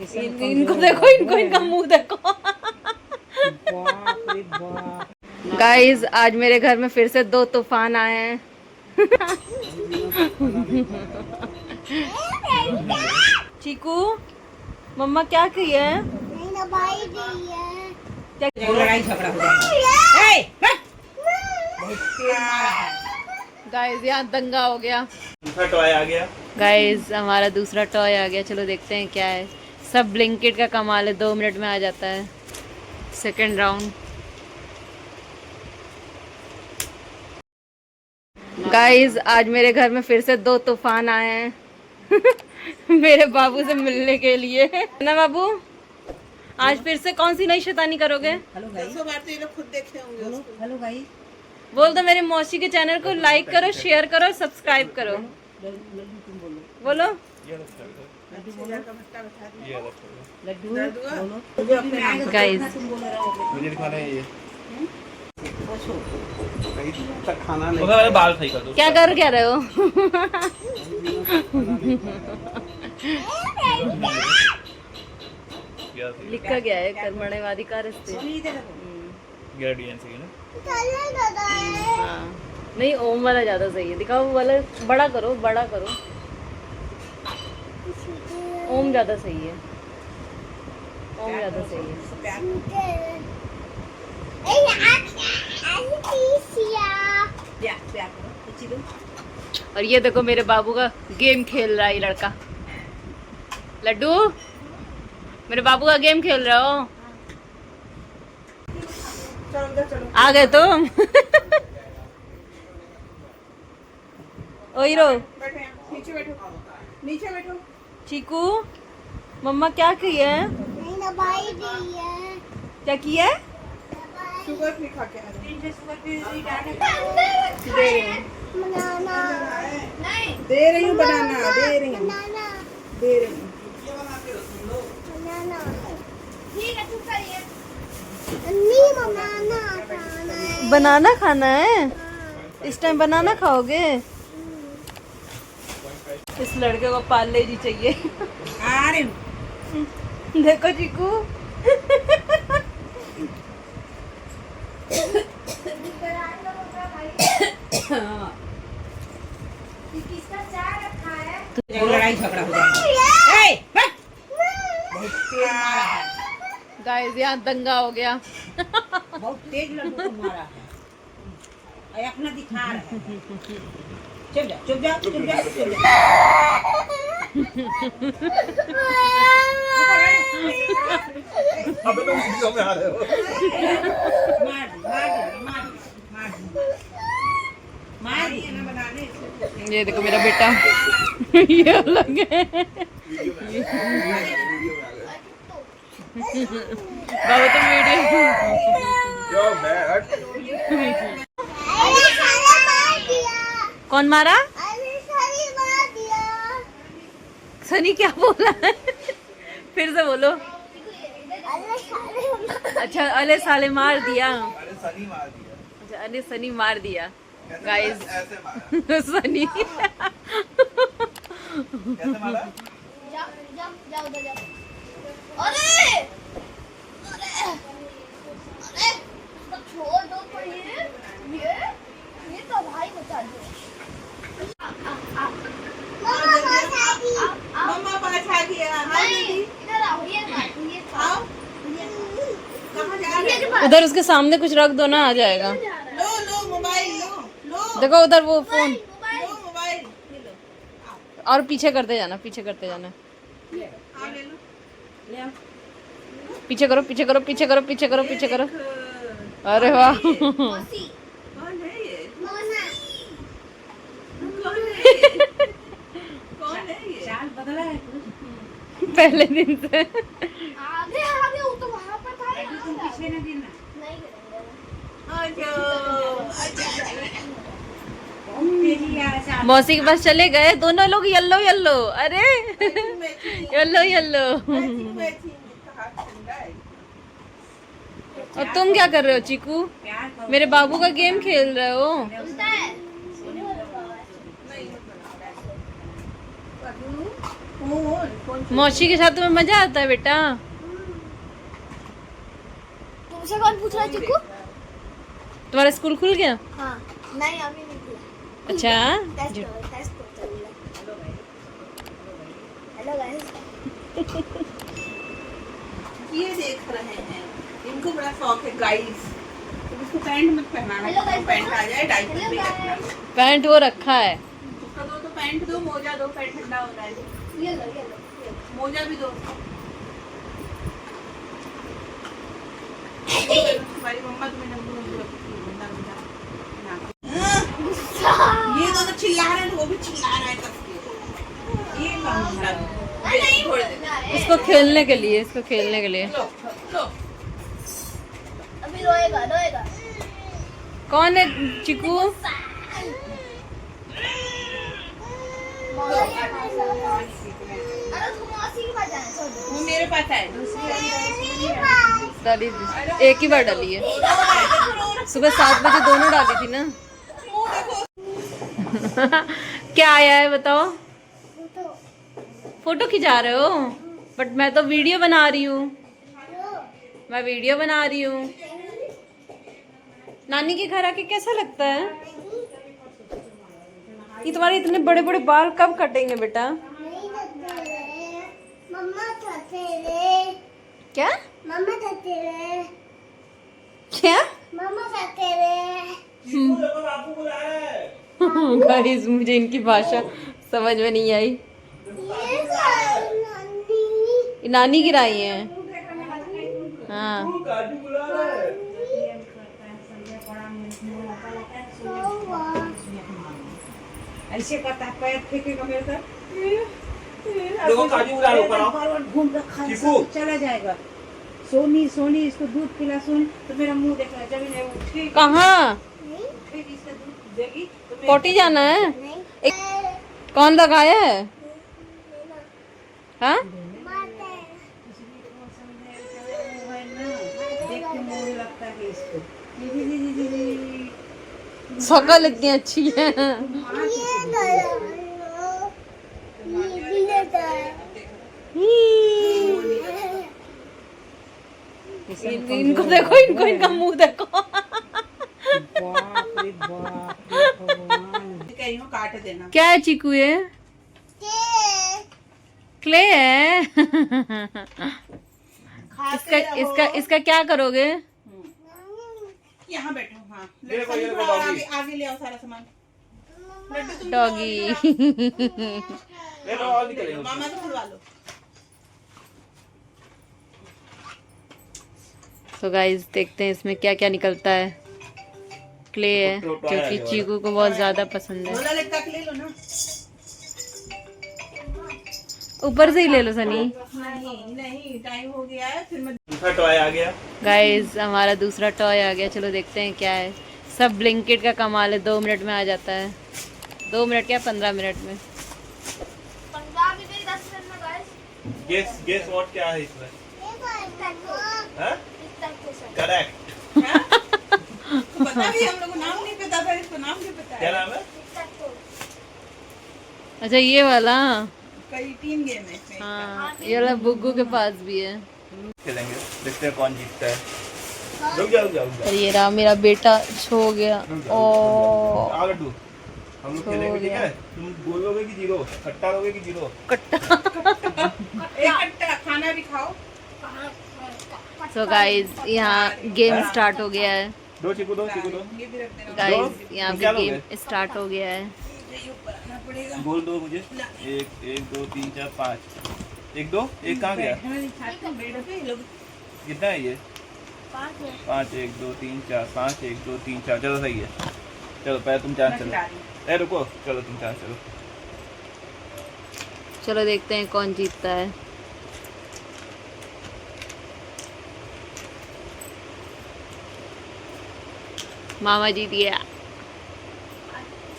इनको देखो, इनको इनका मुंह देखो। गाइस आज मेरे घर में फिर से 2 तूफान आए हैं। चीकू मम्मा क्या की है? लड़ाई झगड़ा हो जाएगा। गाइस यहाँ दंगा हो गया। दूसरा टॉय आ गया गाइस हमारा दूसरा टॉय आ गया। चलो देखते हैं क्या है। सब ब्लिंकिट का कमाल है, 2 मिनट में आ जाता है। Second round. गाइस आज मेरे घर में फिर से 2 तूफान आए हैं। मेरे बाबू से मिलने के लिए ना। बाबू आज फिर से कौन सी नई शैतानी करोगे? हेलो गाइस, तो ये लोग खुद देखे होंगे। हेलो गाइस, बोल दो मेरी मौसी के चैनल को लाइक करो, शेयर करो, सब्सक्राइब करो। बोलो गाइस। मुझे दिखाना है ये खाना नहीं, बाल सही कर दो। क्या कर रहे हो? लिखा गया है कर्मण्यवादी का रस्ते। हाँ नहीं, ओम वाला ज्यादा सही है। दिखाओ वो वाला बड़ा करो, बड़ा करो। ओम ज्यादा सही है, ओम ज्यादा सही है। और ये देखो मेरे बाबू का गेम खेल रहा है ये लड़का। लड्डू मेरे बाबू का गेम खेल रहा हो। आ गए तुम। ओ हीरो नीचे बैठो, नीचे बैठो। चीकू मम्मा क्या की है? क्या किया है? शुगर फ्री खा के आ रहे दे रही हूँ बनाना, दे रही हूँ, दे रही हूँ। बनाना खाना है? इस टाइम बनाना खाओगे? इस लड़के को पार्ले जी चाहिए। आ रही हूँ। देखो चीकू। लड़ाई झगड़ा हो जाएगा। गाइस यहाँ दंगा हो गया। बहुत तेज लड्डू को मारा है। अपना दिखा रहा है। चुप जा, चुप जा, चुप जा, चुप जा। अबे तुम वीडियो में आ रहे हो। मार ना बनाने। ये देखो मेरा बेटा। ये अलग है। बाबा तुम वीडियो। जो बैठ। कौन मारा? सनी क्या बोला है? फिर से बोलो। अच्छा अले साले मार दिया। अरे सनी मार दिया। अच्छा अले सनी मार दिया। गाइस ऐसे मारा। सनी कैसे मारा? अरे अरे अरे छोड़ दो तो ये तो भाई बता दो। मम्मा पास आ गया। हाँ दीदी, इधर आओ, ये आओ। कहाँ जा रहे हो? उधर उसके सामने कुछ रख दो ना, आ जाएगा। लो लो मोबाइल, लो लो देखो उधर वो फोन। लो मोबाइल, ये लो। और पीछे करते जाना, पीछे करते जाना। हाँ ले लो, ले आओ। पीछे करो, पीछे करो, पीछे करो, पीछे करो, पीछे करो। अरे वाह। मौसी कौन है ये? मौसी कौन है ये? कौन है ये? चाल बदला है कुछ? पहले दिन से। आगे वो तो वहाँ पर था ना। तुम पीछे न गिरना। नहीं करेंगे। मौसी के पास चले गए दोनों लोग। Yellow yellow. अरे येलो येलो। और तुम क्या कर रहे हो चीकू? मेरे बाबू का गेम खेल रहे हो। उल्टा है। कौन मौसी के साथ तुम्हें मजा आता है बेटा? तुमसे कौन पूछ रहा है चिकू? तुम्हारा स्कूल खुल गया? हाँ नहीं अभी नहीं खुला। अच्छा टेस्ट चल रहा है। Hello guys. ये देख रहे हैं, इनको बड़ा शौक है गाइस। तो इसको पैंट मत पहनाना, हेलो गाइस। पैंट आ जाए डाइपर हेलो पे रखना। गाइस। पैंट वो रखा है। उसका दो तो पैंट दो, मोजा दो, पैंट ठंडा हो रहा है। ये लो ये लो। मोजा भी दो। तुम्हारी मम्मा तुम्हें नंबू नंबू रखती है, ये दोनों चिल्ला रहे हैं, वो भी चिल्ला रहा है कस के। ये मामला नहीं छोड़ दे। इसको खेलने के लिए, इसको खेलने के लिए। लो लो। अभी रोएगा रोएगा। कौन है चिकू? अरे तुम मौसी के पास जाना छोड़ दो। वो मेरे पास है, दूसरी डाली एक ही बार डाली है। सुबह 7 बजे दोनों डाली थी ना। क्या आया है बताओ? फोटो खिंचा रहे हो? बट मैं तो वीडियो बना रही हूँ। मैं वीडियो बना रही हूँ। नानी के घर आके कैसा लगता है? ये तुम्हारे इतने बड़े बड़े बाल कब कटेंगे बेटा? मम्मा खाते रे। क्या मम्मा खाते रे। क्या? मम्मा खाते रे। गाइस मुझे इनकी भाषा समझ में नहीं आई। ये नानी। ये नानी गिराई है। हाँ ऐसे करता है, पैर फेंकेगा मेरे सर। देखो काजू उड़ा लो, कराओ। घूम रखा है, चिकू। सब चला जाएगा। सोनी सोनी इसको दूध पिला। सुन तो मेरा मुंह देख रहा है, जब इन्हें उठेगी कहाँ? उठेगी, इसका दूध देगी तो मैं- पोटी जाना है? एक, कौन लगाया है? हाँ देख के मुंह लगता है इसको। जी, जी, जी, जी, जी, जी। शकल इतनी अच्छी है। इनको देखो, इनको इनका मुंह देखो। बाप रे बाप रे भगवान। कह रही हूँ काट देना। क्या है चीकू ये? क्ले है। इसका क्या करोगे? यहाँ बैठो। हाँ देखो, ये देखो, आगे डॉगी। आगे ले आओ सारा सामान। लड्डू तुम डॉगी। ले लो और निकले उसको। मामा तो खुलवा लो। तो गाइस देखते हैं इसमें क्या क्या निकलता है। क्ले है क्योंकि चीकू को बहुत ज्यादा पसंद है। बोला लगता ले लो ना। ऊपर से ही ले लो सनी। नहीं नहीं टाइम हो गया है, फिर मैं दूसरा टॉय आ गया। गाइस हमारा दूसरा टॉय आ गया। चलो देखते हैं क्या है। सब ब्लिंकिट का कमाल है, 2 मिनट में आ जाता है। 2 मिनट क्या 15 मिनट में। 15 भी नहीं 10 मिनट में गाइस। गेस व्हाट क्या है इसमें? हाँ? करेक्ट। पता भी हम लोग को नाम नहीं पता था, इसको नाम नहीं पता क्या है। नाम है? अच्छा ये वाला। कई 3 गेम है इसमें। हाँ ये वाला बुग्गू के पास भी है। खेलेंगे, देखते हैं कौन जीतता है। रुक जाओ रुक जाओ रुक और ये रहा मेरा बेटा छो गया। ओ जाओ। आ लड्डू, हम लोग हो खेलेंगे ठीक गया। है? तुम बोलोगे कि जीरो, खट्टा लोगे कि जीरो? एक कट्टा खाना भी खाओ। सो गाइस यहाँ गेम स्टार्ट हो गया है। दो चिकू दो चिकू दो। ये भी रख देना। गाइस यहाँ क्या पे लोगे? गेम स्टार्ट हो गया है। ये ऊपर आना पड़ेगा। बोल दो मुझे। 1 1 2 3 4 5। 1 2 1 कहाँ गया? बेड पे ये लोग कितना है ये? 5 1 2 3 4 5 1 2 3 4। चलो सही है। चलो पहले तुम चांस चलो। ए रुको, चलो तुम चांस चलो। चलो देखते हैं कौन जीतता है। मामा जीत गया।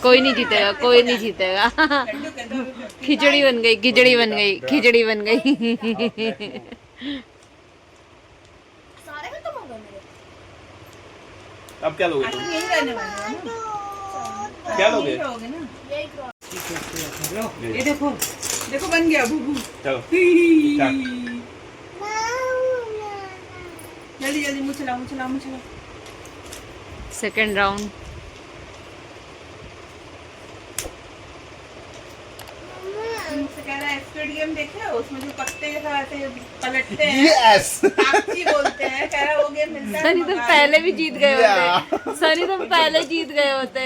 कोई नहीं जीतेगा, कोई नहीं जीतेगा। खिचड़ी बन गई, खिचड़ी बन गई, खिचड़ी बन गई। सारे खत्म हो गए मेरे। अब क्या लोगे तुम? यही रहने वाले हो ना। क्या लोगे? यही रहोगे ना। यही क्रॉस। लो ये देखो देखो बन गया बुबू चलो जल्दी जल्दी मुँह चलाओ सेकंड राउंड। उनसे कह रहा है स्क्विड गेम देखे हो? उसमें जो पत्ते जैसा ऐसे पलटते हैं यस साक्षी बोलते हैं, कह रहा है वो गेम मिलता है। सनी तुम पहले भी जीत गए होते। सनी तुम पहले जीत गए होते,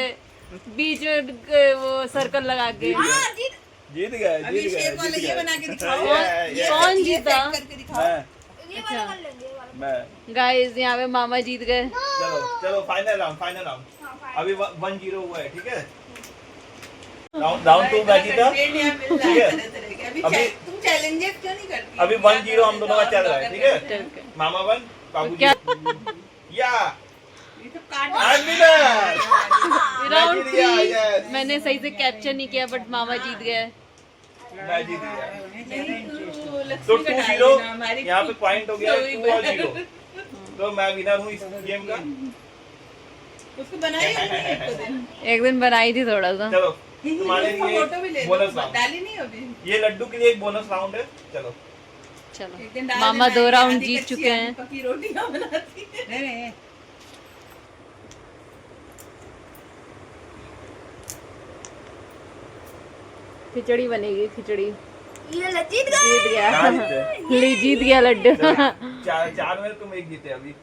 बीच में वो सर्कल लगा के। हाँ जीत जीत गए अभी शेप वाले ये बना के दिखाओ। कौन ये जीता? सेट करके दिखाओ। मैं ये वाला कर लेंगे ये वाला। मैं गाइस यहाँ पे मामा जीत गए। चलो चलो फाइनल राउंड हाँ, fine। अभी 1-0 हुआ है, ठीक है। राउंड 2 मैं जीता, ट्रेंड यहाँ मिल रहा ठीक है है। तरह-तरह के। अभी- तुम चैलेंजेस क्यों नहीं करती? अभी 1-0 हम दोनों का चल रहा है, ठीक है। ठीक है। मामा 1 बाबू क्या? या ये तो काट I'm winner! राउंड जीत गया, 3 yes। मैंने सही से कैप्चर नहीं किया बट मामा जीत गए। मैं जीत गया। लक्ष्मी तो का 2-0 डाली ना, हमारी यहाँ पे पॉइंट हो गया कोई 2 और 0। तो मैं विनर हूँ इस गेम का। उसको बनाई नहीं एक को दिन। एक दिन बनाई थी थोड़ा सा। चलो तुम्हारे इसका फोटो भी ले लिए लो। बोनस राउंड, डाली नहीं अभी। ये लड्डू के लिए एक बोनस राउंड है। चलो चलो एक दिन डाल मामा देना, 2 राउंड आधी जीत कच्ची, चुके आधी हैं। पकी रोटियां बनाती है। नहीं खिचड़ी बनेगी, खिचड़ी। ये ले जीत गए। जीत गया। कहाँ जीते? ली जीत गया लड्डू। चलो, चार में तुम एक जीते अभी।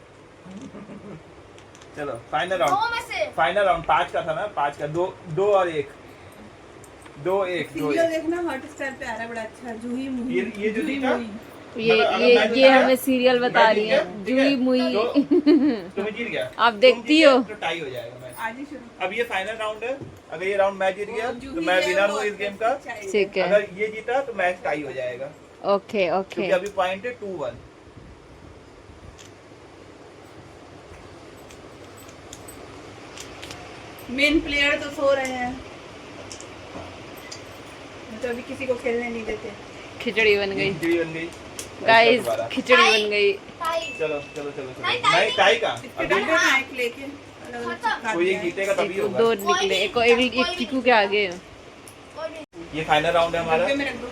चलो फाइनल दो राउंड, में से फाइनल राउंड 5 का था ना, 5 का 2 और 1 2-1 सीरियल देखना हॉटस्टार पे आ रहा है बड़ा अच्छा, जूही मुही। ये जो जूही जीता? मुही। ये मतलब अगर ये मैं ये जीता हमें सीरियल बता मैं रही जीत है, गया, ठीक है? जूही मुही। तो तुम्हें जीत गया। आप तुम देखती जीते, हो? तो टाई हो जाएगा मैच। आज ही शुरू। अब ये फाइनल राउंड है, अगर ये राउंड मैं जीत गया तो जूही मैं है, विनर वो हूँ इस गेम का। चाहिए। ठीक है। अगर ये जीता तो मैच टाई हो जाएगा, ओके ओके। क्योंकि अभी पॉइंट है 2-1। मेन प्लेयर तो सो रहे हैं, तो अभी किसी को खेलने नहीं देते। खिचड़ी बन गई खिचड़ी बन गई गाइस, दोबारा। खिचड़ी बन गई। टाई। चलो चलो चलो चलो नहीं, नहीं टाई का इसके अभी डब्बे हैं एक लेके अलग-अलग चिपका कोई दिया एक है। जीतेगा तभी होगा। 2 निकले, एक चीकू के आगे। कोई नहीं। ये फाइनल राउंड है हमारा। डब्बे में रख दो।